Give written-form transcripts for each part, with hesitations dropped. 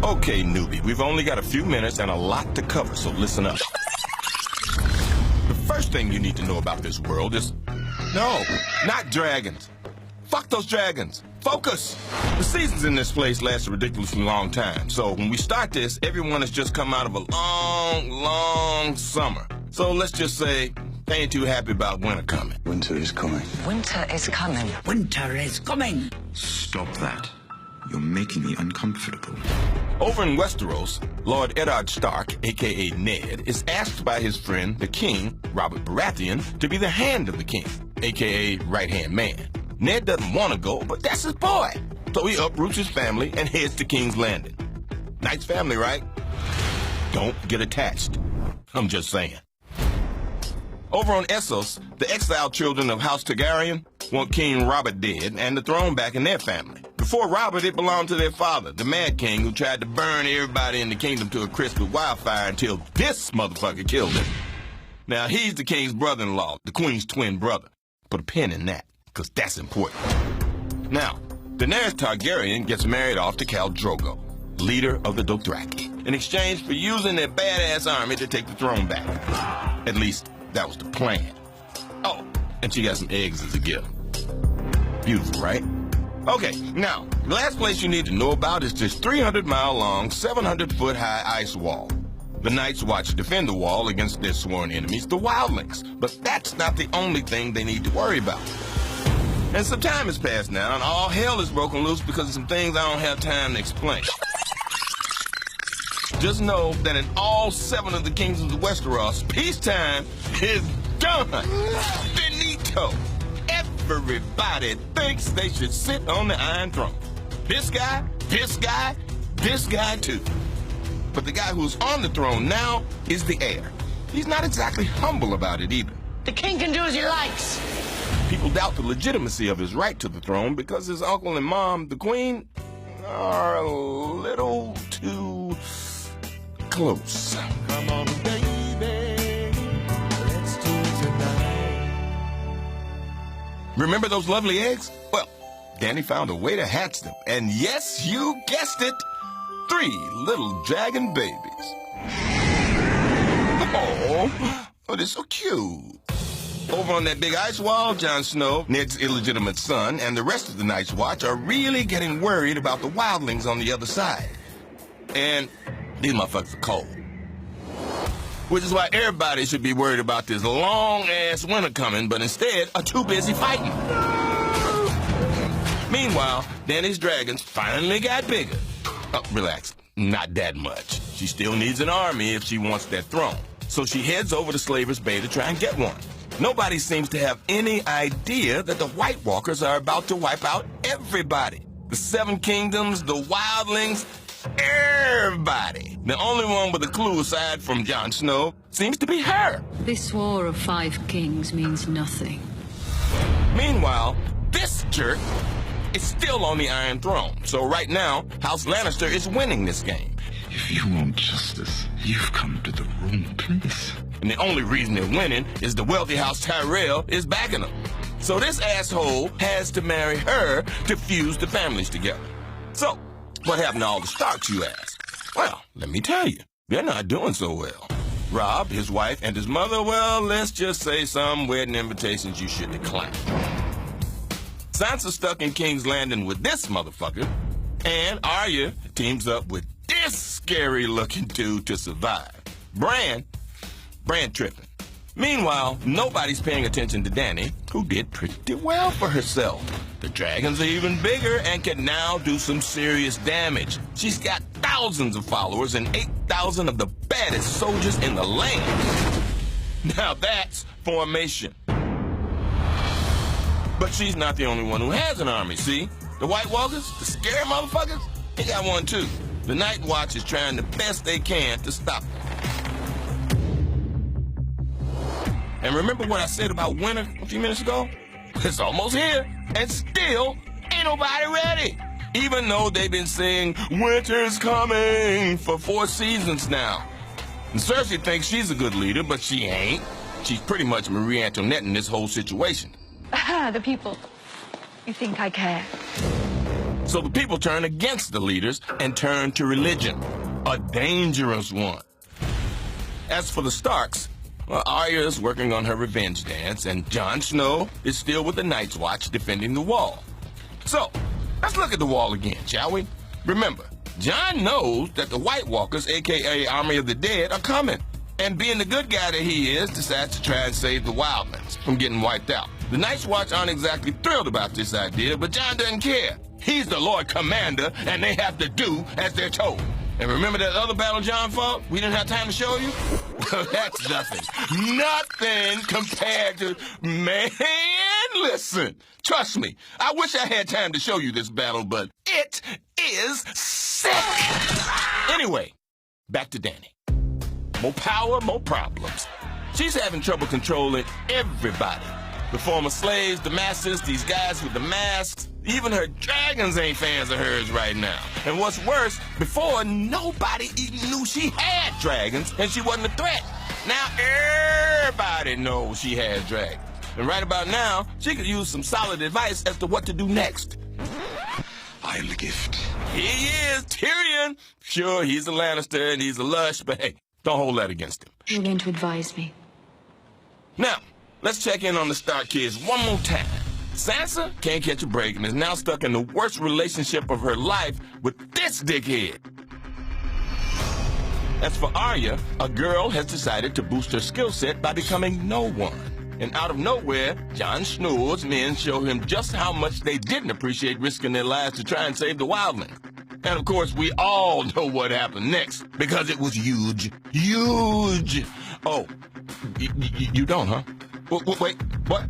Okay, newbie, we've only got a few minutes and a lot to cover, so listen up. The first thing you need to know about this world is... No, not dragons. Fuck those dragons. Focus! The seasons in this place last a ridiculously long time, so when we start this, everyone has just come out of a long summer. So let's just say they ain't too happy about winter coming. Winter is coming. Winter is coming. Winter is coming. Stop that. You're making me uncomfortable. Over in Westeros, Lord Eddard Stark, a.k.a. Ned, is asked by his friend, the king, Robert Baratheon, to be the hand of the king, a.k.a. right-hand man. Ned doesn't want to go, but that's his boy. So he uproots his family and heads to King's Landing. Nice family, right? Don't get attached. I'm just saying. Over on Essos, the exiled children of House Targaryen want King Robert dead and the throne back in their family. Before Robert, it belonged to their father, the Mad King, who tried to burn everybody in the kingdom to a crisp with wildfire until this motherfucker killed him. Now, he's the king's brother-in-law, the queen's twin brother. Put a pin in that, because that's important. Now, Daenerys Targaryen gets married off to Khal Drogo, leader of the Dothraki, in exchange for using their badass army to take the throne back. At least, that was the plan. Oh, and she got some eggs as a gift. Beautiful, right? Okay, now, the last place you need to know about is this 300-mile-long, 700-foot-high ice wall. The Night's Watch defend the wall against their sworn enemies, the Wildlings, but that's not the only thing they need to worry about. And some time has passed now, and all hell is broken loose because of some things I don't have time to explain. Just know that in all 7 of the kingdoms of Westeros, peacetime is done. Finito. Everybody thinks they should sit on the Iron Throne. This guy, this guy, this guy too. But the guy who's on the throne now is the heir. He's not exactly humble about it either. The king can do as he likes. People doubt the legitimacy of his right to the throne because his uncle and mom, the queen, are a little too close. Come on, baby, let's do it tonight. Remember those lovely eggs? Well, Danny found a way to hatch them. And yes, you guessed it, 3 little dragon babies. Oh, they're so cute. Over on that big ice wall, Jon Snow, Ned's illegitimate son, and the rest of the Night's Watch are really getting worried about the wildlings on the other side. And these motherfuckers are cold. Which is why everybody should be worried about this long-ass winter coming, but instead are too busy fighting. Meanwhile, Dany's dragons finally got bigger. Oh, relax, not that much. She still needs an army if she wants that throne. So she heads over to Slaver's Bay to try and get one. Nobody seems to have any idea that the White Walkers are about to wipe out everybody. The 7 kingdoms, the wildlings, everybody. The only one with a clue aside from Jon Snow seems to be her. This war of 5 kings means nothing. Meanwhile, this jerk is still on the Iron Throne. So right now, House Lannister is winning this game. If you want justice, you've come to the wrong place. And the only reason they're winning is the wealthy House Tyrell is backing them. So this asshole has to marry her to fuse the families together. So, what happened to all the Starks, you ask? Well, let me tell you, they're not doing so well. Robb, his wife, and his mother, well, let's just say some wedding invitations you should decline. Sansa's stuck in King's Landing with this motherfucker, and Arya teams up with this scary-looking dude to survive. Bran tripping. Meanwhile, nobody's paying attention to Dany, who did pretty well for herself. The dragons are even bigger and can now do some serious damage. She's got thousands of followers and 8,000 of the baddest soldiers in the land. Now that's formation. But she's not the only one who has an army, see? The White Walkers, the scary motherfuckers, they got one too. The Night Watch is trying the best they can to stop them. And remember what I said about winter a few minutes ago? It's almost here, and still ain't nobody ready. Even though they've been saying, winter's coming for 4 seasons now. And Cersei thinks she's a good leader, but she ain't. She's pretty much Marie Antoinette in this whole situation. The people. You think I care? So the people turn against the leaders and turn to religion, a dangerous one. As for the Starks, well, Arya is working on her revenge dance, and Jon Snow is still with the Night's Watch defending the wall. So, let's look at the wall again, shall we? Remember, Jon knows that the White Walkers, a.k.a. Army of the Dead, are coming. And being the good guy that he is, decides to try and save the wildlings from getting wiped out. The Night's Watch aren't exactly thrilled about this idea, but Jon doesn't care. He's the Lord Commander, and they have to do as they're told. And remember that other battle Jon fought? We didn't have time to show you? Well, that's nothing. Nothing compared to... Man, listen. Trust me. I wish I had time to show you this battle, but it is sick. Anyway, back to Dany. More power, more problems. She's having trouble controlling everybody. The former slaves, the masters, these guys with the masks. Even her dragons ain't fans of hers right now. And what's worse, before, nobody even knew she had dragons, and she wasn't a threat. Now everybody knows she has dragons. And right about now, she could use some solid advice as to what to do next. I'm the gift. He is, Tyrion. Sure, he's a Lannister and he's a lush, but hey, don't hold that against him. You're going to advise me. Now, let's check in on the Stark kids one more time. Sansa can't catch a break and is now stuck in the worst relationship of her life with this dickhead. As for Arya, a girl has decided to boost her skill set by becoming no one. And out of nowhere, Jon Snow's men show him just how much they didn't appreciate risking their lives to try and save the wildlings. And of course, we all know what happened next, because it was huge. Huge! Oh, you don't, huh? Wait, what?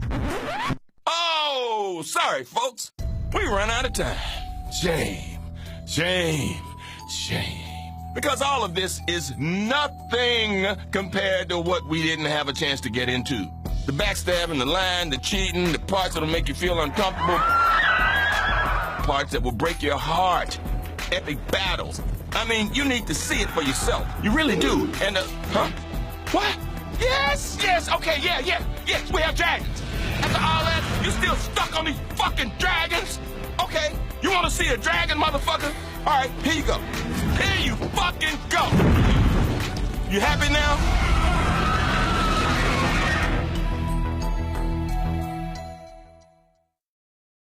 Oh, sorry, folks. We run out of time. Shame, shame, shame. Because all of this is nothing compared to what we didn't have a chance to get into. The backstabbing, the lying, the cheating, the parts that'll make you feel uncomfortable, parts that will break your heart, epic battles. I mean, you need to see it for yourself. You really do. And, huh? What? Yes, okay, yes, we have dragons. After all that, you still stuck on these fucking dragons? Okay, you want to see a dragon, motherfucker? All right, here you go. Here you fucking go. You happy now?